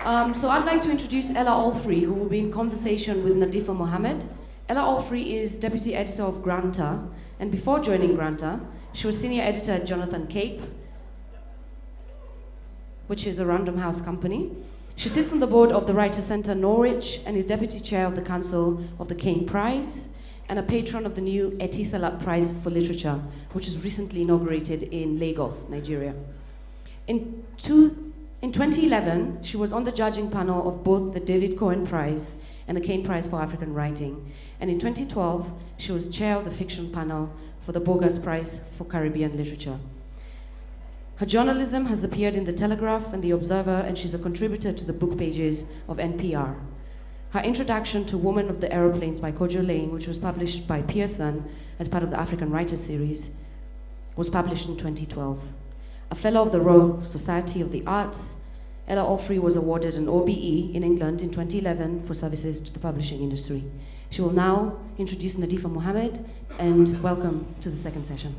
So I'd like to introduce Ellah Allfrey, who will be in conversation with Nadifa Mohamed. Ellah Allfrey is Deputy Editor of Granta, and before joining Granta, she was Senior Editor at Jonathan Cape, which is a Random House company. She sits on the board of the Writer Centre Norwich and is Deputy Chair of the Council of the Kwani Prize and a patron of the new Etisalat Prize for Literature, which was recently inaugurated in Lagos, Nigeria. In 2011, she was on the judging panel of both the David Cohen Prize and the Kwani Prize for African Writing. And in 2012, she was chair of the fiction panel for the Bogas Prize for Caribbean Literature. Her journalism has appeared in The Telegraph and The Observer, and she's a contributor to the book pages of NPR. Her introduction to Woman of the Aeroplanes by Kojo Lane, which was published by Pearson as part of the African Writers series, was published in 2012. A Fellow of the Royal Society of the Arts, Ellah Allfrey was awarded an OBE in England in 2011 for services to the publishing industry. She will now introduce Nadifa Mohamed, and welcome to the second session.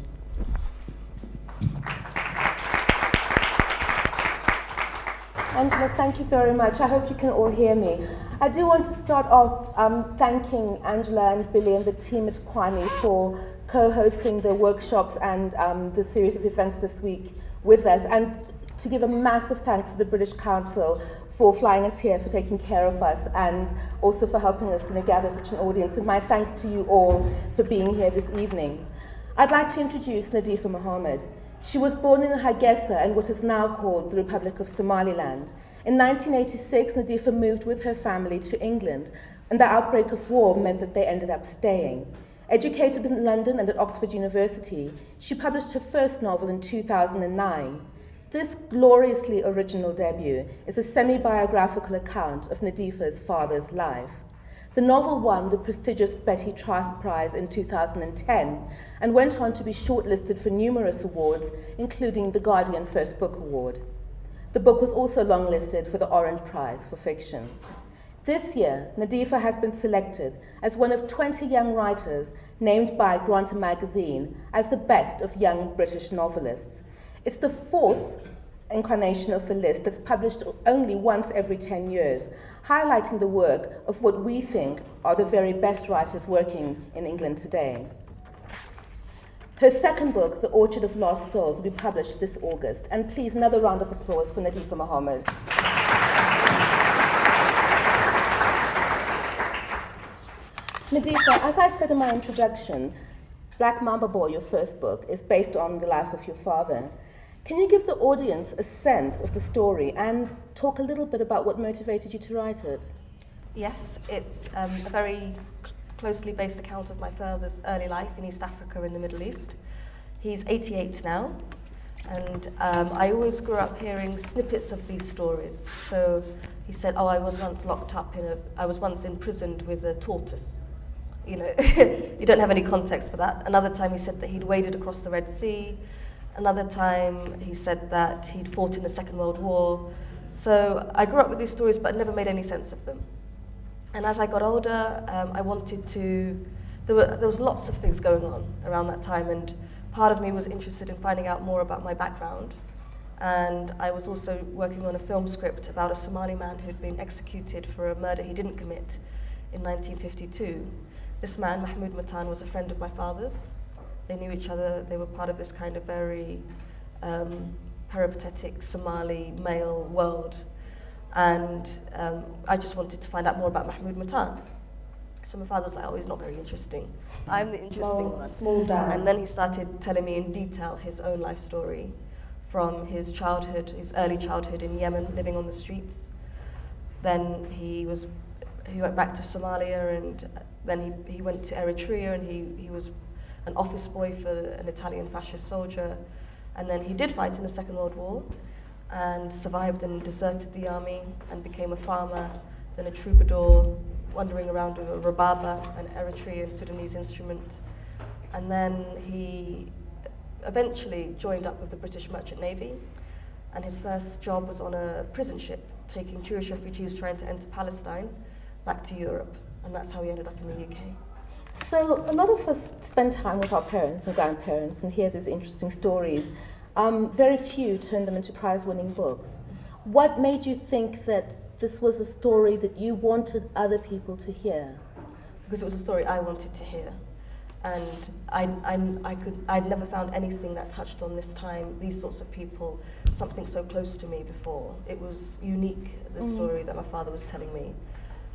Angela, thank you very much. I hope you can all hear me. I do want to start off thanking Angela and Billy and the team at Kwani for co-hosting the workshops and the series of events this week with us, and to give a massive thanks to the British Council for flying us here, for taking care of us, and also for helping us gather such an audience. And my thanks to you all for being here this evening. I'd like to introduce Nadifa Mohamed. She was born in Hargeisa in what is now called the Republic of Somaliland. In 1986, Nadifa moved with her family to England, and the outbreak of war meant that they ended up staying. Educated in London and at Oxford University, she published her first novel in 2009. This gloriously original debut is a semi-biographical account of Nadifa's father's life. The novel won the prestigious Betty Trask Prize in 2010 and went on to be shortlisted for numerous awards, including the Guardian First Book Award. The book was also longlisted for the Orange Prize for Fiction. This year, Nadifa has been selected as one of 20 young writers named by Granta magazine as the best of young British novelists. It's the fourth incarnation of a list that's published only once every 10 years, highlighting the work of what we think are the very best writers working in England today. Her second book, The Orchard of Lost Souls, will be published this August. And please, another round of applause for Nadifa Mohamed. Nadifa, as I said in my introduction, Black Mamba Boy, your first book, is based on the life of your father. Can you give the audience a sense of the story and talk a little bit about what motivated you to write it? Yes, it's a very closely based account of my father's early life in East Africa in the Middle East. He's 88 now, and I always grew up hearing snippets of these stories. So he said, I was once locked up I was once imprisoned with a tortoise. You know, you don't have any context for that. Another time he said that he'd waded across the Red Sea. Another time he said that he'd fought in the Second World War. So I grew up with these stories but never made any sense of them. And as I got older, I wanted to, there was lots of things going on around that time, and part of me was interested in finding out more about my background. And I was also working on a film script about a Somali man who'd been executed for a murder he didn't commit in 1952. This man, Mahmoud Matan, was a friend of my father's. They knew each other. They were part of this kind of very peripatetic Somali male world. And I just wanted to find out more about Mahmoud Matan. So my father was like, he's not very interesting. I'm the interesting one. Small down. And then he started telling me in detail his own life story, from his childhood, his early childhood in Yemen, living on the streets. Then he went back to Somalia, and then he went to Eritrea, and he was an office boy for an Italian fascist soldier. And then he did fight in the Second World War and survived and deserted the army and became a farmer, then a troubadour, wandering around with a rababa, an Eritrean Sudanese instrument. And then he eventually joined up with the British Merchant Navy, and his first job was on a prison ship, taking Jewish refugees trying to enter Palestine back to Europe. And that's how he ended up in the UK. So a lot of us spend time with our parents and grandparents and hear these interesting stories. Very few turn them into prize-winning books. What made you think that this was a story that you wanted other people to hear? Because it was a story I wanted to hear. And I'd never found anything that touched on this time, these sorts of people, something so close to me before. It was unique, the story that my father was telling me.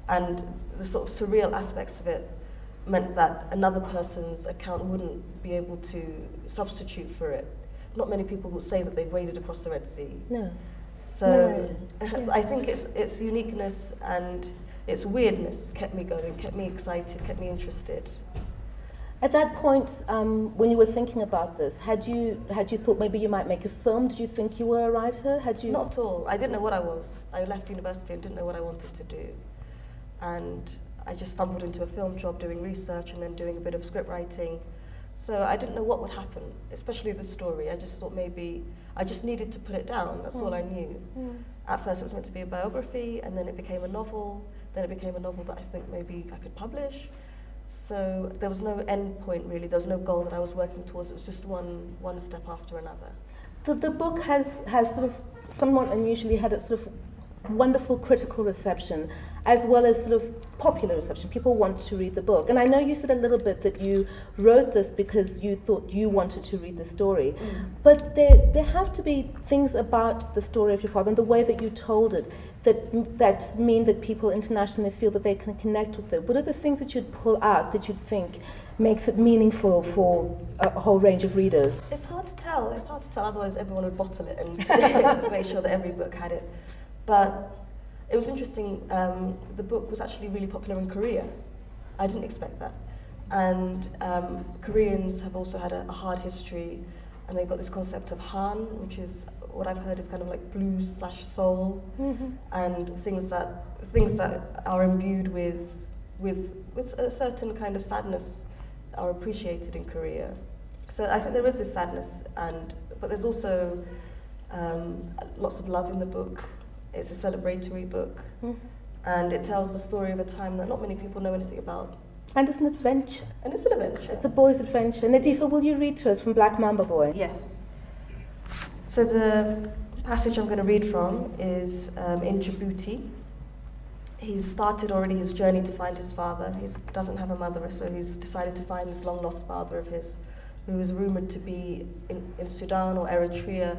And the sort of surreal aspects of it meant that another person's account wouldn't be able to substitute for it. Not many people will say that they've waded across the Red Sea. No. So I think its uniqueness and its weirdness kept me going, kept me excited, kept me interested. At that point, when you were thinking about this, had you thought maybe you might make a film? Did you think you were a writer? Not at all. I didn't know what I was. I left university and didn't know what I wanted to do. And I just stumbled into a film job doing research and then doing a bit of script writing. So I didn't know what would happen, especially the story. I just thought maybe I just needed to put it down. That's all I knew. At first it was meant to be a biography, and then it became a novel. Then it became a novel that I think maybe I could publish. So there was no end point really. There was no goal that I was working towards. It was just one step after another. The book has sort of somewhat unusually had a sort of wonderful critical reception as well as sort of popular reception. People want to read the book. And I know you said a little bit that you wrote this because you thought you wanted to read the story. But there have to be things about the story of your father and the way that you told it that mean that people internationally feel that they can connect with it. What are the things that you'd pull out that you'd think makes it meaningful for a whole range of readers? It's hard to tell. Otherwise everyone would bottle it and make sure that every book had it. But it was interesting, the book was actually really popular in Korea. I didn't expect that. And Koreans have also had a hard history, and they've got this concept of Han, which is what I've heard is kind of like blues/soul, and things that are imbued with a certain kind of sadness are appreciated in Korea. So I think there is this sadness, but there's also lots of love in the book. It's a celebratory book, and it tells the story of a time that not many people know anything about. And it's an adventure. And it's an adventure. It's a boy's adventure. Nadifa, will you read to us from Black Mamba Boy? Yes. So the passage I'm going to read from is in Djibouti. He's started already his journey to find his father. He doesn't have a mother, so he's decided to find this long-lost father of his, who is rumoured to be in Sudan or Eritrea.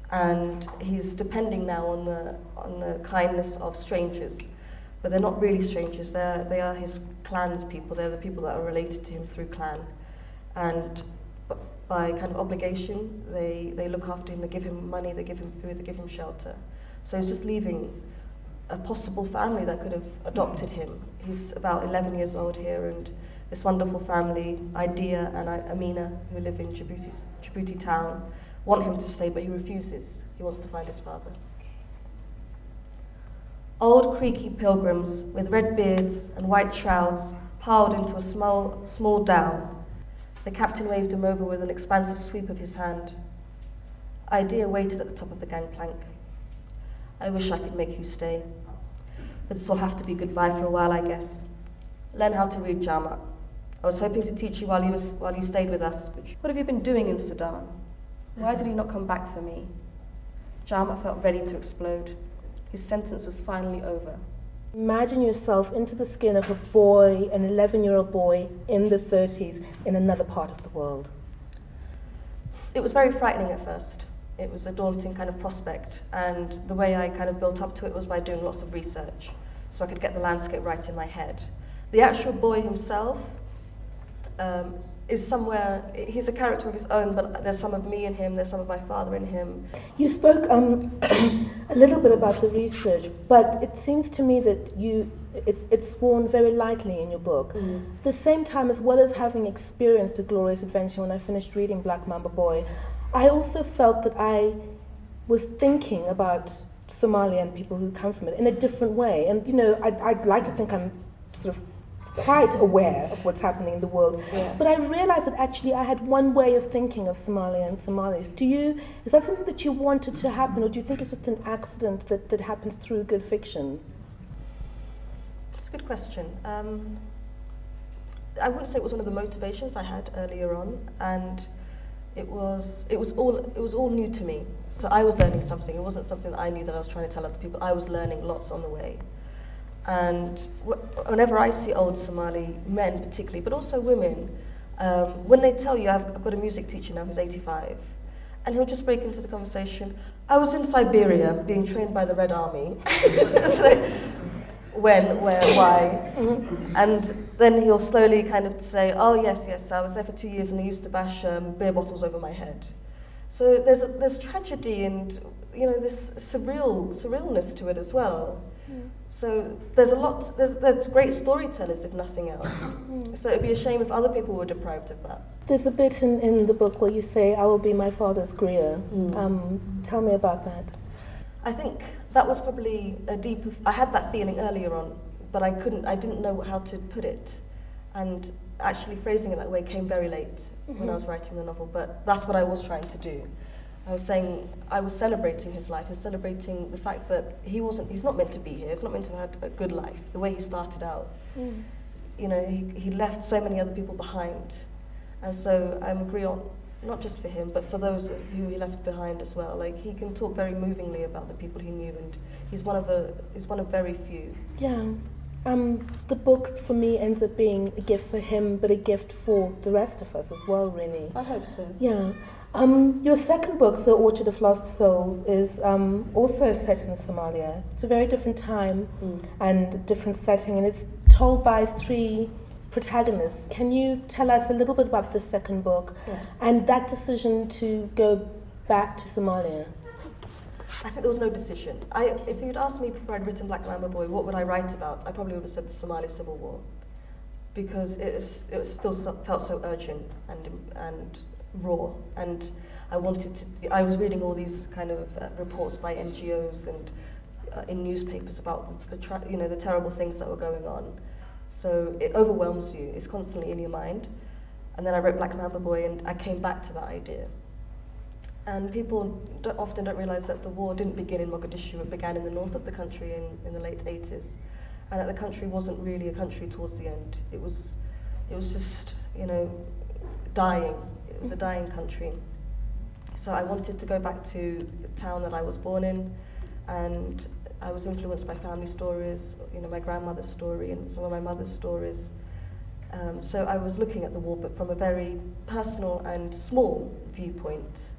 And he's depending now on the kindness of strangers, but they're not really strangers. They are his clan's people. They're the people that are related to him through clan, and by kind of obligation, they look after him. They give him money. They give him food. They give him shelter. So he's just leaving a possible family that could have adopted him. He's about 11 years old here, and this wonderful family, Idea and Amina, who live in Djibouti town, want him to stay, but he refuses. He wants to find his father. Old creaky pilgrims with red beards and white shrouds piled into a small dhow. The captain waved him over with an expansive sweep of his hand. Idea waited at the top of the gangplank. I wish I could make you stay, but this'll have to be goodbye for a while, I guess. Learn how to read Jama. I was hoping to teach you while you stayed with us. What have you been doing in Sudan? Why did he not come back for me? Jama felt ready to explode. His sentence was finally over. Imagine yourself into the skin of a boy, an 11-year-old boy in the 30s in another part of the world. It was very frightening at first. It was a daunting kind of prospect, and the way I kind of built up to it was by doing lots of research, so I could get the landscape right in my head. The actual boy himself is somewhere, he's a character of his own, but there's some of me in him, there's some of my father in him. You spoke a little bit about the research, but it seems to me that it's worn very lightly in your book. At the same time, as well as having experienced a glorious adventure when I finished reading Black Mamba Boy, I also felt that I was thinking about Somalia and people who come from it in a different way. And, you know, I'd like to think I'm sort of quite aware of what's happening in the world. Yeah. But I realized that actually I had one way of thinking of Somalia and Somalis. Is that something that you wanted to happen, or do you think it's just an accident that happens through good fiction? It's a good question. I wouldn't say it was one of the motivations I had earlier on, and it was all new to me. So I was learning something. It wasn't something that I knew that I was trying to tell other people. I was learning lots on the way. And whenever I see old Somali men particularly, but also women, when they tell you, I've got a music teacher now who's 85, and he'll just break into the conversation, I was in Siberia being trained by the Red Army. It's like, when, where, why? And then he'll slowly kind of say, oh yes, I was there for 2 years and they used to bash beer bottles over my head. So there's tragedy and this surrealness to it as well. So there's great storytellers, if nothing else. So it'd be a shame if other people were deprived of that. There's a bit in the book where you say, I will be my father's grier. Tell me about that. I think that was probably I had that feeling earlier on, but I didn't know how to put it. And actually phrasing it that way came very late when I was writing the novel, but that's what I was trying to do. I was saying, I was celebrating his life, and celebrating the fact that he's not meant to be here, he's not meant to have had a good life, the way he started out. He left so many other people behind. And so I agree on, not just for him, but for those who he left behind as well. Like, he can talk very movingly about the people he knew, and he's one of very few. Yeah. The book for me ends up being a gift for him, but a gift for the rest of us as well, really. I hope so. Yeah. Your second book, The Orchard of Lost Souls, is also set in Somalia. It's a very different time and different setting, and it's told by 3 protagonists. Can you tell us a little bit about the second book? Yes. And that decision to go back to Somalia? I think there was no decision. If you'd asked me before I'd written Black Mamba Boy, what would I write about? I probably would have said the Somali Civil War, because it still felt so urgent and raw, and I was reading all these kind of reports by NGOs and in newspapers about the terrible things that were going on. So it overwhelms you. It's constantly in your mind. And then I wrote Black Mamba Boy, and I came back to that idea. And people often don't realize that the war didn't begin in Mogadishu. It began in the north of the country in the late 80s, and that the country wasn't really a country towards the end. It was just dying. It was a dying country. So I wanted to go back to the town that I was born in, and I was influenced by family stories, my grandmother's story and some of my mother's stories. So I was looking at the war, but from a very personal and small viewpoint,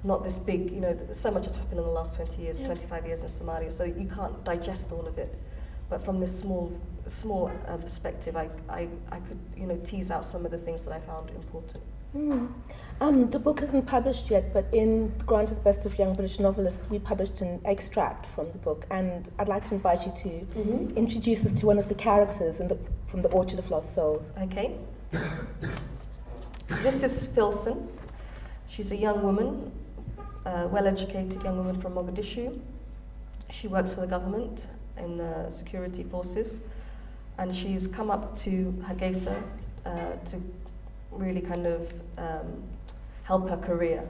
not this big, so much has happened in the last 20 years, 25 years in Somalia, so you can't digest all of it. But from this small perspective, I could, tease out some of the things that I found important. The book isn't published yet, but in Granta's Best of Young British Novelists, we published an extract from the book, and I'd like to invite you to introduce us to one of the characters from The Orchard of Lost Souls. Okay. This is Filson. She's a young woman, well-educated young woman from Mogadishu. She works for the government in the security forces, and she's come up to Hargeisa to really kind of help her career.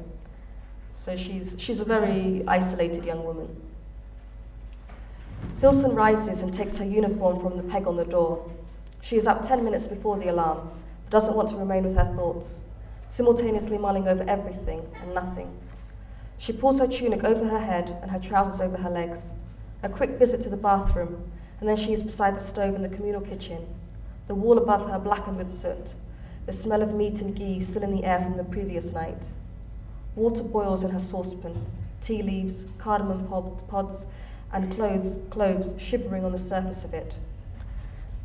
So she's a very isolated young woman. Filson rises and takes her uniform from the peg on the door. She is up 10 minutes before the alarm, but doesn't want to remain with her thoughts, simultaneously mulling over everything and nothing. She pulls her tunic over her head and her trousers over her legs. A quick visit to the bathroom, and then she is beside the stove in the communal kitchen, the wall above her blackened with soot, the smell of meat and ghee still in the air from the previous night. Water boils in her saucepan, tea leaves, cardamom pods, and cloves shivering on the surface of it.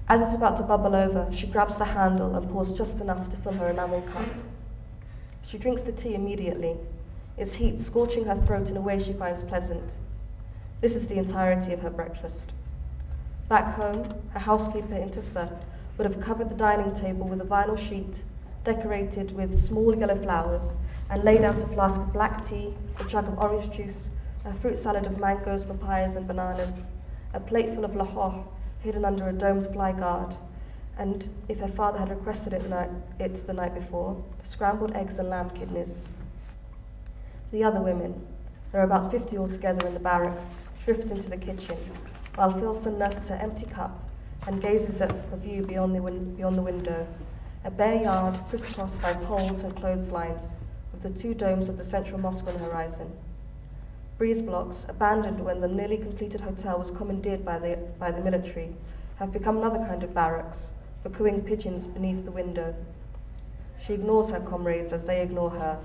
As it's about to bubble over, she grabs the handle and pours just enough to fill her enamel cup. She drinks the tea immediately, its heat scorching her throat in a way she finds pleasant. This is the entirety of her breakfast. Back home, her housekeeper, Intissa, would have covered the dining table with a vinyl sheet, decorated with small yellow flowers, and laid out a flask of black tea, a jug of orange juice, a fruit salad of mangoes, papayas, and bananas, a plate full of lahore hidden under a domed fly guard, and, if her father had requested it the night before, scrambled eggs and lamb kidneys. The other women, there are about 50 altogether in the barracks, drift into the kitchen, while Filson nurses her empty cup and gazes at the view beyond the window, a bare yard crisscrossed by poles and clotheslines, with of the two domes of the central mosque on the horizon. Breeze blocks, abandoned when the nearly completed hotel was commandeered by the military, have become another kind of barracks for cooing pigeons beneath the window. She ignores her comrades as they ignore her.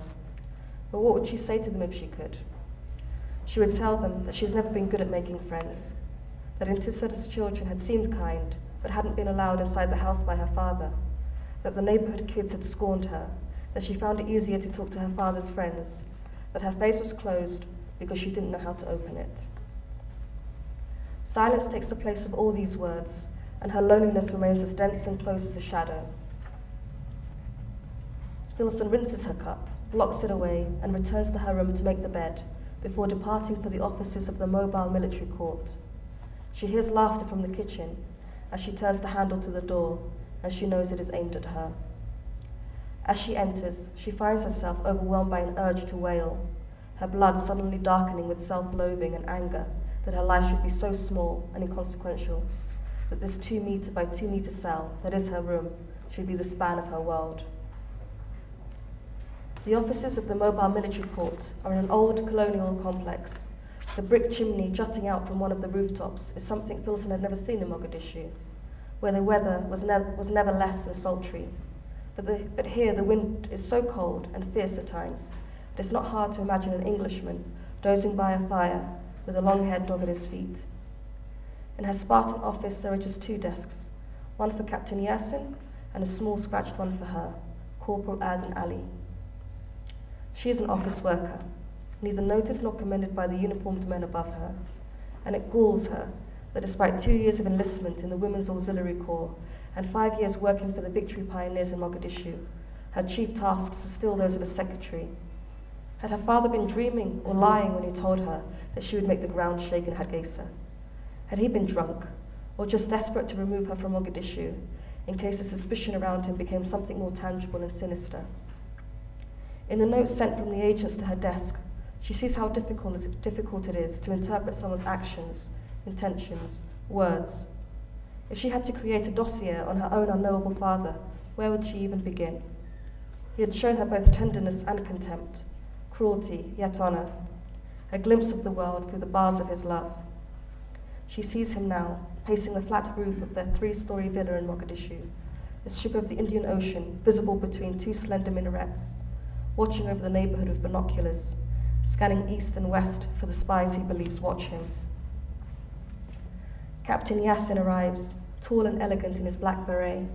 But what would she say to them if she could? She would tell them that she's never been good at making friends, that Intisar's children had seemed kind, but hadn't been allowed inside the house by her father, that the neighborhood kids had scorned her, that she found it easier to talk to her father's friends, that her face was closed because she didn't know how to open it. Silence takes the place of all these words, and her loneliness remains as dense and close as a shadow. Filson rinses her cup, locks it away, and returns to her room to make the bed, before departing for the offices of the mobile military court. She hears laughter from the kitchen as she turns the handle to the door, and she knows it is aimed at her. As she enters, she finds herself overwhelmed by an urge to wail, her blood suddenly darkening with self-loathing and anger that her life should be so small and inconsequential, that this 2 meter by 2 meter cell that is her room should be the span of her world. The offices of the mobile military court are in an old colonial complex. The brick chimney jutting out from one of the rooftops is something Filson had never seen in Mogadishu, where the weather was never less than sultry. But here the wind is so cold and fierce at times that it's not hard to imagine an Englishman dozing by a fire with a long-haired dog at his feet. In her Spartan office there are just 2 desks, one for Captain Yasin and a small scratched one for her, Corporal Aden Ali. She is an office worker, neither noticed nor commended by the uniformed men above her, and it galls her that despite 2 years of enlistment in the Women's Auxiliary Corps and 5 years working for the Victory Pioneers in Mogadishu, her chief tasks are still those of a secretary. Had her father been dreaming or lying when he told her that she would make the ground shake in Hargeisa? Had he been drunk, or just desperate to remove her from Mogadishu, in case the suspicion around him became something more tangible and sinister? In the notes sent from the agents to her desk, she sees how difficult it is to interpret someone's actions, intentions, words. If she had to create a dossier on her own unknowable father, where would she even begin? He had shown her both tenderness and contempt, cruelty, yet honor, a glimpse of the world through the bars of his love. She sees him now, pacing the flat roof of their 3-story villa in Mogadishu, a strip of the Indian Ocean visible between 2 slender minarets, watching over the neighborhood with binoculars, scanning east and west for the spies he believes watch him. Captain Yasin arrives, tall and elegant in his black beret.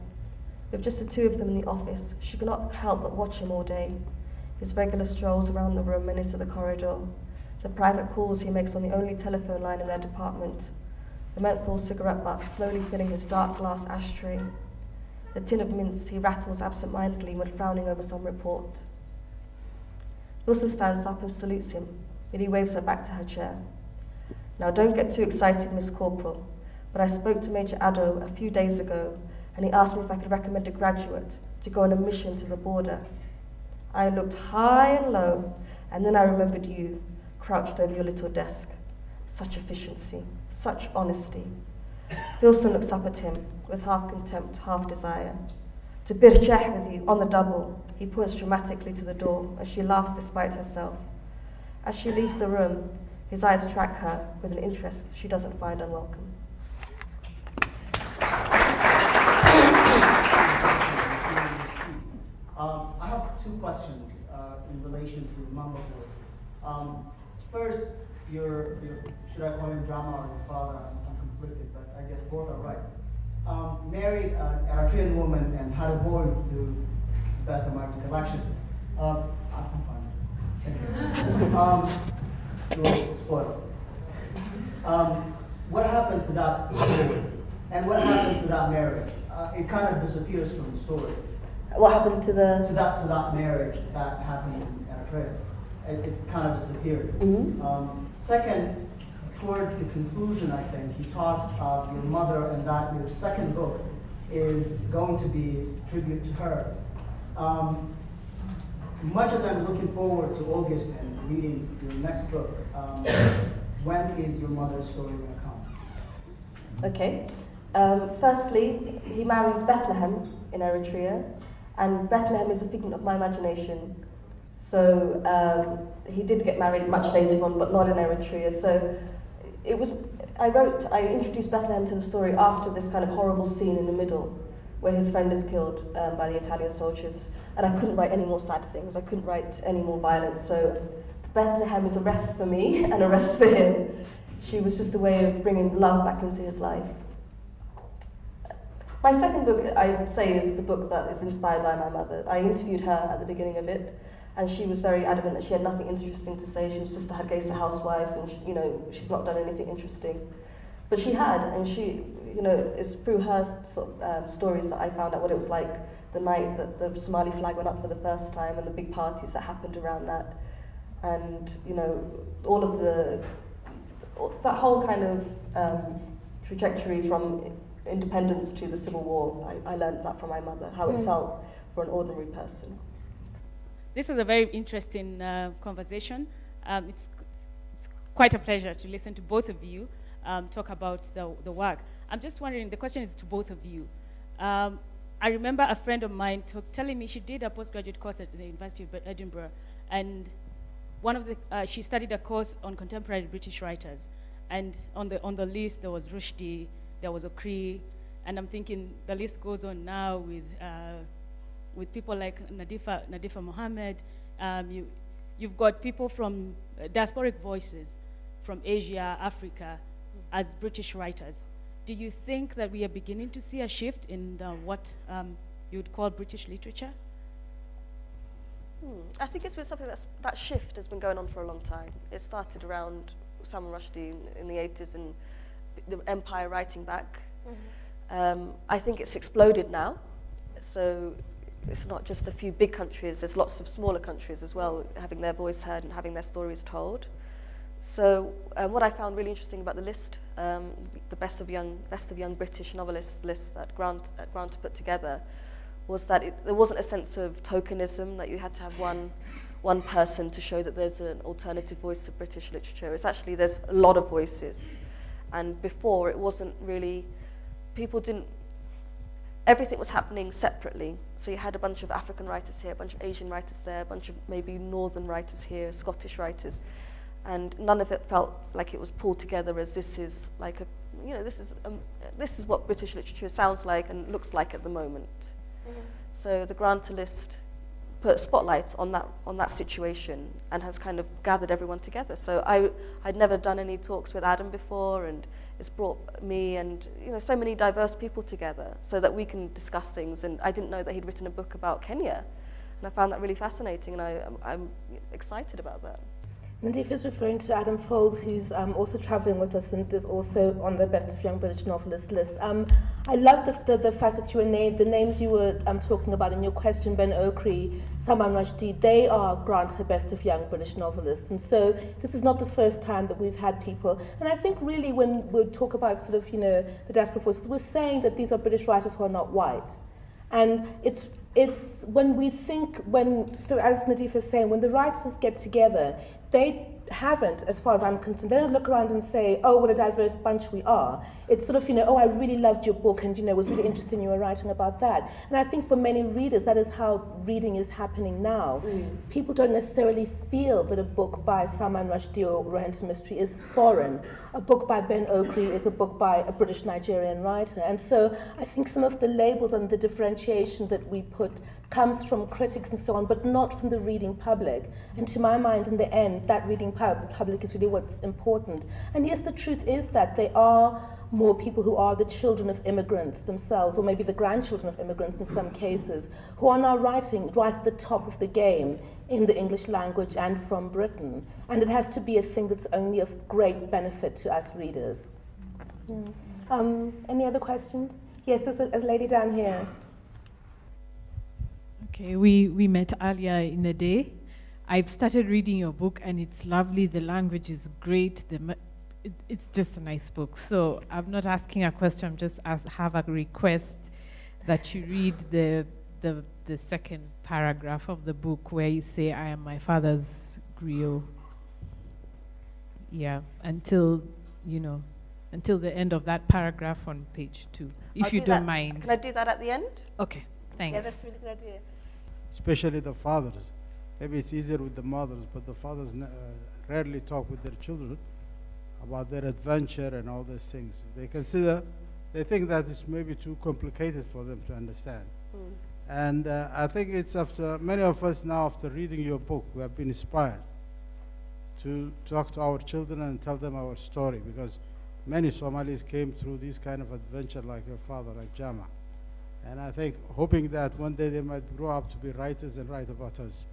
With just the 2 of them in the office, she cannot help but watch him all day. His regular strolls around the room and into the corridor, the private calls he makes on the only telephone line in their department, the menthol cigarette butt slowly filling his dark glass ashtray, the tin of mints he rattles absent-mindedly when frowning over some report. Wilson stands up and salutes him, yet he waves her back to her chair. Now don't get too excited, Miss Corporal, but I spoke to Major Addo a few days ago, and he asked me if I could recommend a graduate to go on a mission to the border. I looked high and low, and then I remembered you, crouched over your little desk. Such efficiency, such honesty. Wilson looks up at him with half contempt, half desire. To birchah with you, on the double, he points dramatically to the door as she laughs despite herself. As she leaves the room, his eyes track her with an interest she doesn't find unwelcome. I have 2 questions in relation to Mamba Boy. First, your should I call him drama or your father? I'm conflicted, but I guess both are right. Married an Eritrean woman and had a boy to the best of my recollection. I'm fine. Thank you. You're spoiled. What happened to that boy? And what happened to that marriage? It kind of disappears from the story. What happened to the... To that marriage that happened in Eritrea. It kind of disappeared. Mm-hmm. Second, toward the conclusion, I think, he talked of your mother and that your second book is going to be a tribute to her. Much as I'm looking forward to August and reading your next book, when is your mother's story going to come? Okay. Firstly, he marries Bethlehem in Eritrea, and Bethlehem is a figment of my imagination. So he did get married much later on, but not in Eritrea. So it was, I introduced Bethlehem to the story after this kind of horrible scene in the middle, where his friend is killed by the Italian soldiers. And I couldn't write any more sad things. I couldn't write any more violence. So Bethlehem is a rest for me and a rest for him. She was just a way of bringing love back into his life. My second book, I would say, is the book that is inspired by my mother. I interviewed her at the beginning of it, and she was very adamant that she had nothing interesting to say. She was just a Hargeisa housewife, and she's not done anything interesting. But she had, and she, it's through her sort of stories that I found out what it was like the night that the Somali flag went up for the first time, and the big parties that happened around that, and all of that whole kind of trajectory from independence to the Civil War. I learned that from my mother, how it felt for an ordinary person. This was a very interesting conversation. It's quite a pleasure to listen to both of you talk about the work. I'm just wondering, the question is to both of you. I remember a friend of mine telling me she did a postgraduate course at the University of Edinburgh, and she studied a course on contemporary British writers, and on the list there was Rushdie, there was Okri, and I'm thinking the list goes on now with people like Nadifa Mohamed. You've got people from diasporic voices from Asia, Africa, as British writers. Do you think that we are beginning to see a shift in what you would call British literature? I think it's been something that shift has been going on for a long time. It started around Salman Rushdie in the 80s and the Empire writing back. I think it's exploded now. So it's not just a few big countries, there's lots of smaller countries as well having their voice heard and having their stories told. So what I found really interesting about the list, the best of young British novelists list that Granta put together, was that there wasn't a sense of tokenism, that you had to have one person to show that there's an alternative voice of British literature. It's actually, there's a lot of voices. And before, it wasn't really, everything was happening separately. So you had a bunch of African writers here, a bunch of Asian writers there, a bunch of maybe northern writers here, Scottish writers. And none of it felt like it was pulled together as this is like this is what British literature sounds like and looks like at the moment. So the Granta list put a spotlight on that situation and has kind of gathered everyone together. So I'd never done any talks with Adam before, and it's brought me and so many diverse people together so that we can discuss things. And I didn't know that he'd written a book about Kenya, and I found that really fascinating, and I'm excited about that. Nadifa is referring to Adam Fold, who's also travelling with us and is also on the Best of Young British Novelists list. I love the fact that you named the names you were talking about in your question, Ben Okri, Salman Rushdie. They are Granta Best of Young British Novelists. And so this is not the first time that we've had people. And I think really when we talk about sort of, the diaspora forces, we're saying that these are British writers who are not white. And it's when we think, so as Nadifa is saying, when the writers get together, they haven't, as far as I'm concerned, they don't look around and say, oh, what a diverse bunch we are. It's sort of, oh, I really loved your book and, it was really interesting you were writing about that. And I think for many readers, that is how reading is happening now. People don't necessarily feel that a book by Salman Rushdie or Rohinton Mistry is foreign. A book by Ben Okri is a book by a British Nigerian writer. And so I think some of the labels and the differentiation that we put comes from critics and so on, but not from the reading public. And to my mind, in the end, that reading public is really what's important. And yes, the truth is that there are more people who are the children of immigrants themselves, or maybe the grandchildren of immigrants in some cases, who are now writing right at the top of the game in the English language and from Britain. And it has to be a thing that's only of great benefit to us readers. Any other questions? Yes, there's a lady down here. Okay, we met earlier in the day. I've started reading your book, and it's lovely. The language is great. It's just a nice book. So I'm not asking a question. I'm just have a request that you read the second paragraph of the book where you say, "I am my father's griot." Yeah, until the end of that paragraph on page 2, if you don't mind. Can I do that at the end? Okay, thanks. Yeah, that's a really good idea. Especially the fathers. maybe it's easier with the mothers, but the fathers rarely talk with their children about their adventure and all these things. They think that it's maybe too complicated for them to understand. And I think it's after, many of us now, after reading your book, we have been inspired to talk to our children and tell them our story, because many Somalis came through this kind of adventure like your father, like Jama. And I think, hoping that one day they might grow up to be writers and write about us.